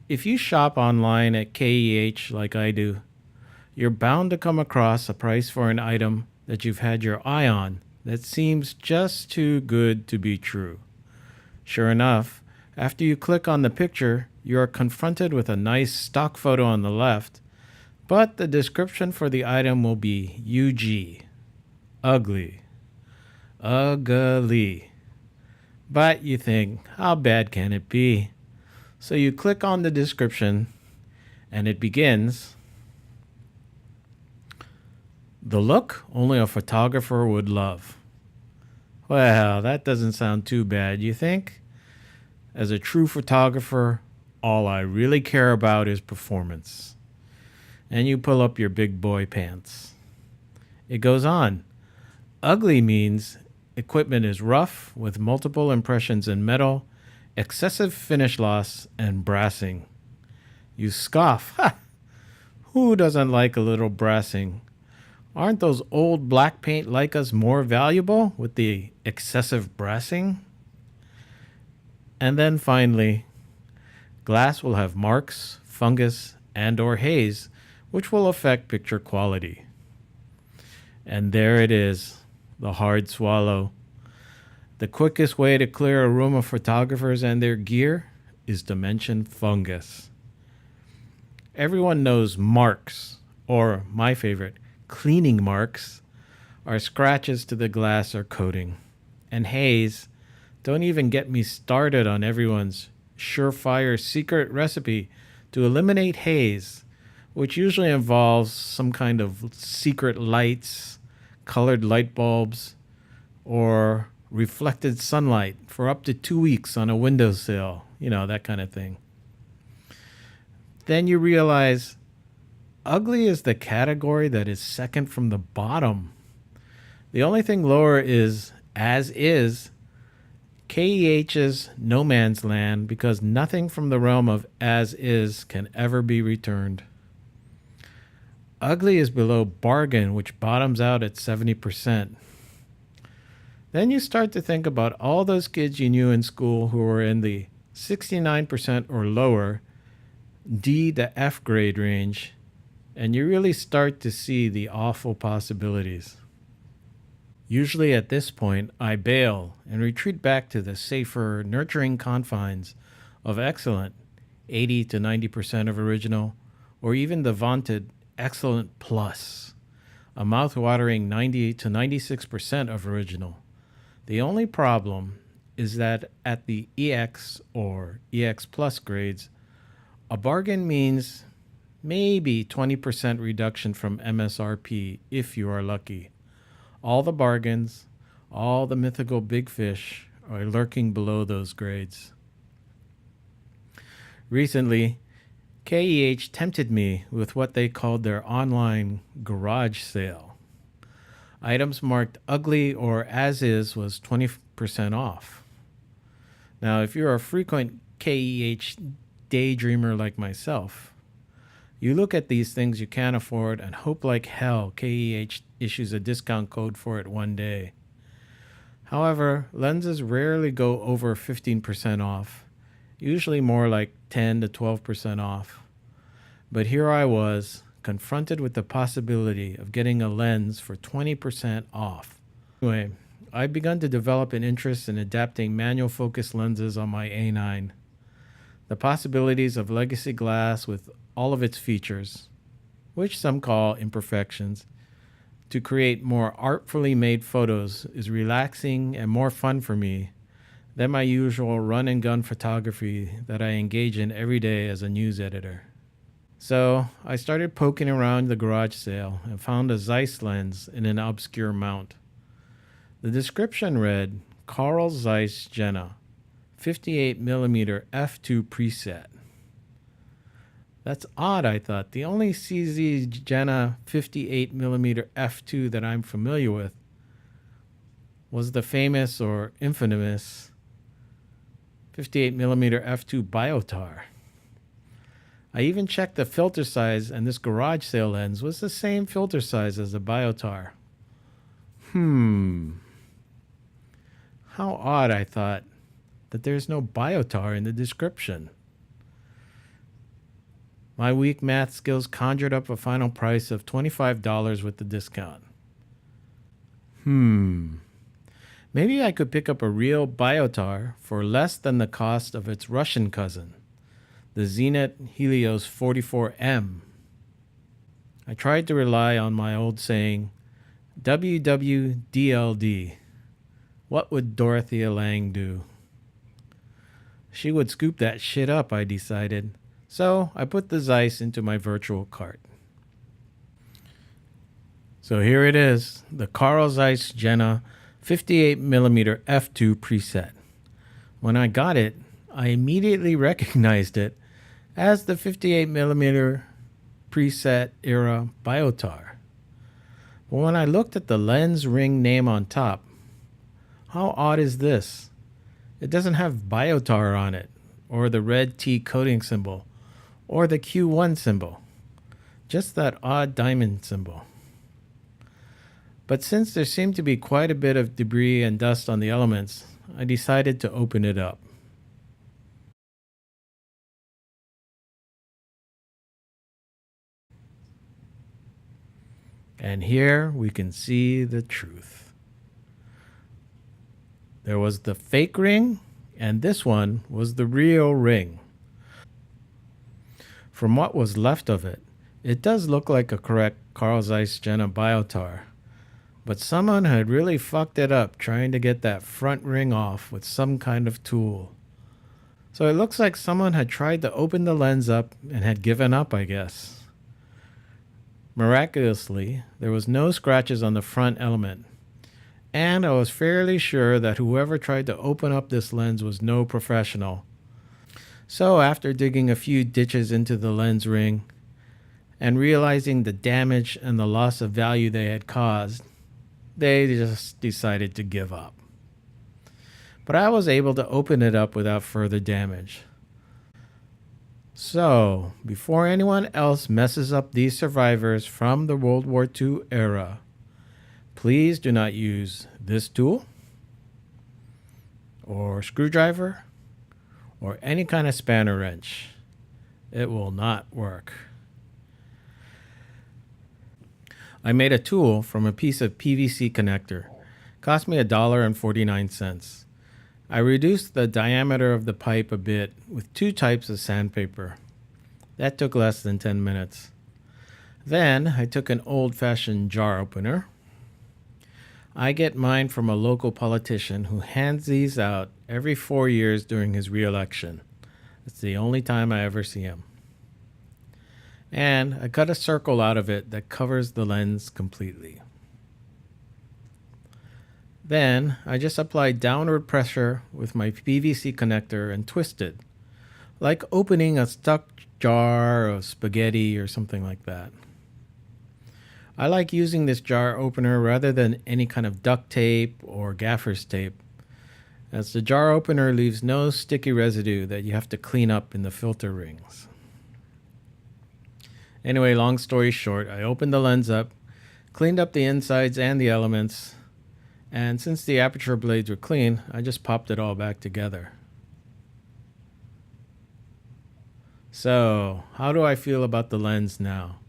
If you shop online at KEH like I do, you're bound to come across a price for an item that you've had your eye on that seems just too good to be true. Sure enough, after you click on the picture, you are confronted with a nice stock photo on the left, but the description for the item will be UG. Ugly. Ugly. But you think, how bad can it be? So you click on the description, and it begins. The look only a photographer would love. Well, that doesn't sound too bad, you think? As a true photographer, all I really care about is performance. And you pull up your big boy pants. It goes on. Ugly means equipment is rough with multiple impressions in metal, excessive finish loss, and brassing. You scoff. Ha! Who doesn't like a little brassing? Aren't those old black paint Leicas more valuable with the excessive brassing? And then finally, glass will have marks, fungus, and or haze, which will affect picture quality. And there it is, the hard swallow. The quickest way to clear a room of photographers and their gear is to mention fungus. Everyone knows marks, or my favorite, cleaning marks, are scratches to the glass or coating. And haze, don't even get me started on everyone's surefire secret recipe to eliminate haze, which usually involves some kind of secret lights, colored light bulbs, or reflected sunlight for up to 2 weeks on a windowsill, that kind of thing. Then you realize ugly is the category that is second from the bottom. The only thing lower is as is. KEH's no man's land because nothing from the realm of as is can ever be returned. Ugly is below bargain, which bottoms out at 70%. Then you start to think about all those kids you knew in school who were in the 69% or lower, D to F grade range, and you really start to see the awful possibilities. Usually at this point, I bail and retreat back to the safer, nurturing confines of excellent, 80 to 90% of original, or even the vaunted excellent plus, a mouth-watering 90 to 96% of original. The only problem is that at the EX or EX plus grades, a bargain means maybe 20% reduction from MSRP if you are lucky. All the bargains, all the mythical big fish are lurking below those grades. Recently, KEH tempted me with what they called their online garage sale. Items marked ugly or as is was 20% off. Now, if you're a frequent KEH daydreamer like myself, you look at these things you can't afford and hope like hell KEH issues a discount code for it one day. However, lenses rarely go over 15% off, usually more like 10 to 12% off. But here I was, confronted with the possibility of getting a lens for 20% off. Anyway, I've begun to develop an interest in adapting manual focus lenses on my A9. The possibilities of legacy glass with all of its features, which some call imperfections, to create more artfully made photos is relaxing and more fun for me than my usual run and gun photography that I engage in every day as a news editor. So I started poking around the garage sale and found a Zeiss lens in an obscure mount. The description read, Carl Zeiss Jena, 58mm f2 preset. That's odd, I thought. The only CZ Jena 58mm f2 that I'm familiar with was the famous or infamous 58mm f2 Biotar. I even checked the filter size, and this garage sale lens was the same filter size as the Biotar. How odd, I thought, that there's no Biotar in the description. My weak math skills conjured up a final price of $25 with the discount. Maybe I could pick up a real Biotar for less than the cost of its Russian cousin, the Zenit Helios 44M. I tried to rely on my old saying, WWDLD. What would Dorothea Lange do? She would scoop that shit up, I decided. So I put the Zeiss into my virtual cart. So here it is, the Carl Zeiss Jena 58mm f2 preset. When I got it, I immediately recognized it as the 58mm preset era Biotar. But when I looked at the lens ring name on top, how odd is this? It doesn't have Biotar on it, or the red T coating symbol, or the Q1 symbol. Just that odd diamond symbol. But since there seemed to be quite a bit of debris and dust on the elements, I decided to open it up. And here we can see the truth. There was the fake ring, and this one was the real ring. From what was left of it, it does look like a correct Carl Zeiss Jena Biotar. But someone had really fucked it up trying to get that front ring off with some kind of tool. So it looks like someone had tried to open the lens up and had given up, I guess. Miraculously, there was no scratches on the front element. And I was fairly sure that whoever tried to open up this lens was no professional. So after digging a few ditches into the lens ring and realizing the damage and the loss of value they had caused, they just decided to give up. But I was able to open it up without further damage. So, before anyone else messes up these survivors from the World War II era, please do not use this tool, or screwdriver, or any kind of spanner wrench. It will not work. I made a tool from a piece of PVC connector. Cost me $1.49. I reduced the diameter of the pipe a bit with 2 types of sandpaper. That took less than 10 minutes. Then I took an old-fashioned jar opener. I get mine from a local politician who hands these out every 4 years during his re-election. It's the only time I ever see him. And I cut a circle out of it that covers the lens completely. Then I just applied downward pressure with my PVC connector and twisted, like opening a stuck jar of spaghetti or something like that. I like using this jar opener rather than any kind of duct tape or gaffer's tape, as the jar opener leaves no sticky residue that you have to clean up in the filter rings. Anyway, long story short, I opened the lens up, cleaned up the insides and the elements, and since the aperture blades were clean, I just popped it all back together. So, how do I feel about the lens now?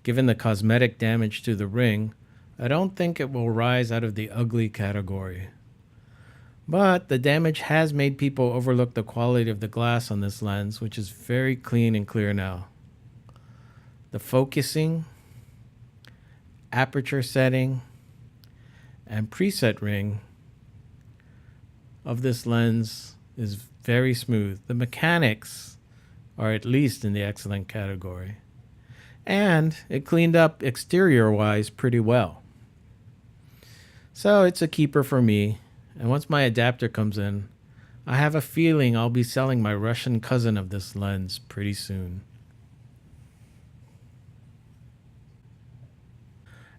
Given the cosmetic damage to the ring, I don't think it will rise out of the ugly category. But the damage has made people overlook the quality of the glass on this lens, which is very clean and clear now. The focusing, aperture setting, and preset ring of this lens is very smooth. The mechanics are at least in the excellent category. And it cleaned up exterior-wise pretty well. So it's a keeper for me, and once my adapter comes in, I have a feeling I'll be selling my Russian cousin of this lens pretty soon.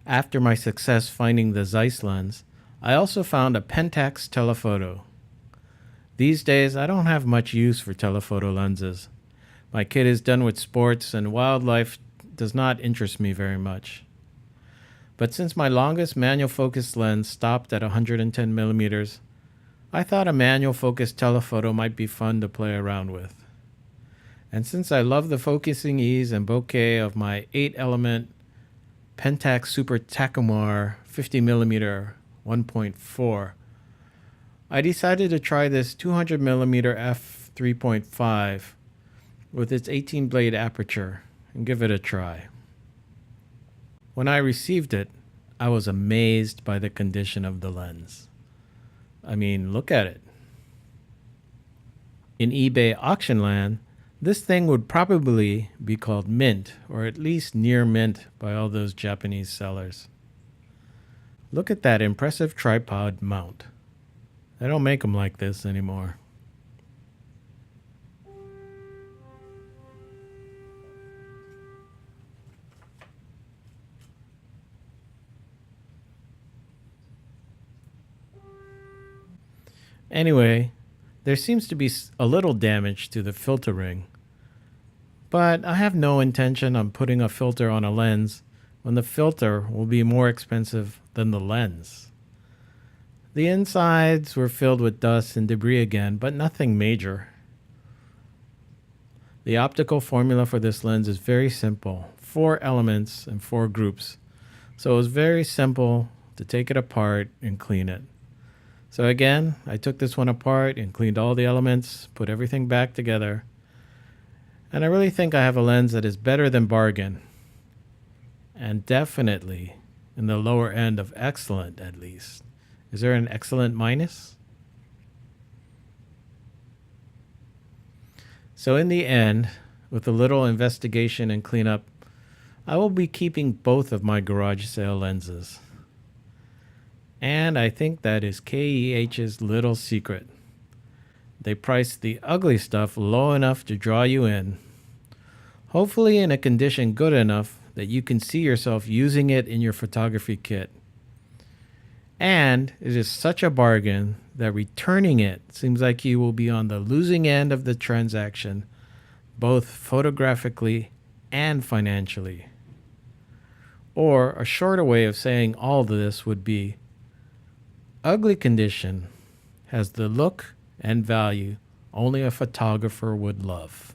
After my success finding the Zeiss lens, I also found a Pentax telephoto. These days, I don't have much use for telephoto lenses. My kid is done with sports, and wildlife does not interest me very much. But since my longest manual focus lens stopped at 110 millimeters, I thought a manual focus telephoto might be fun to play around with. And since I love the focusing ease and bokeh of my 8-element Pentax Super Takumar 50mm 1.4, I decided to try this 200mm f3.5 with its 18 blade aperture and give it a try. When I received it, I was amazed by the condition of the lens. I mean, look at it. In eBay auction land, this thing would probably be called mint, or at least near mint by all those Japanese sellers. Look at that impressive tripod mount. They don't make them like this anymore. Anyway, there seems to be a little damage to the filter ring, but I have no intention on putting a filter on a lens when the filter will be more expensive than the lens. The insides were filled with dust and debris again, but nothing major. The optical formula for this lens is very simple, 4 elements and 4 groups. So it was very simple to take it apart and clean it. So again, I took this one apart and cleaned all the elements, put everything back together. And I really think I have a lens that is better than bargain. And definitely in the lower end of excellent, at least. Is there an excellent minus? So in the end, with a little investigation and cleanup, I will be keeping both of my garage sale lenses. And I think that is KEH's little secret. They price the ugly stuff low enough to draw you in, hopefully in a condition good enough that you can see yourself using it in your photography kit. And it is such a bargain that returning it seems like you will be on the losing end of the transaction, both photographically and financially. Or a shorter way of saying all of this would be, ugly condition has the look and value only a photographer would love.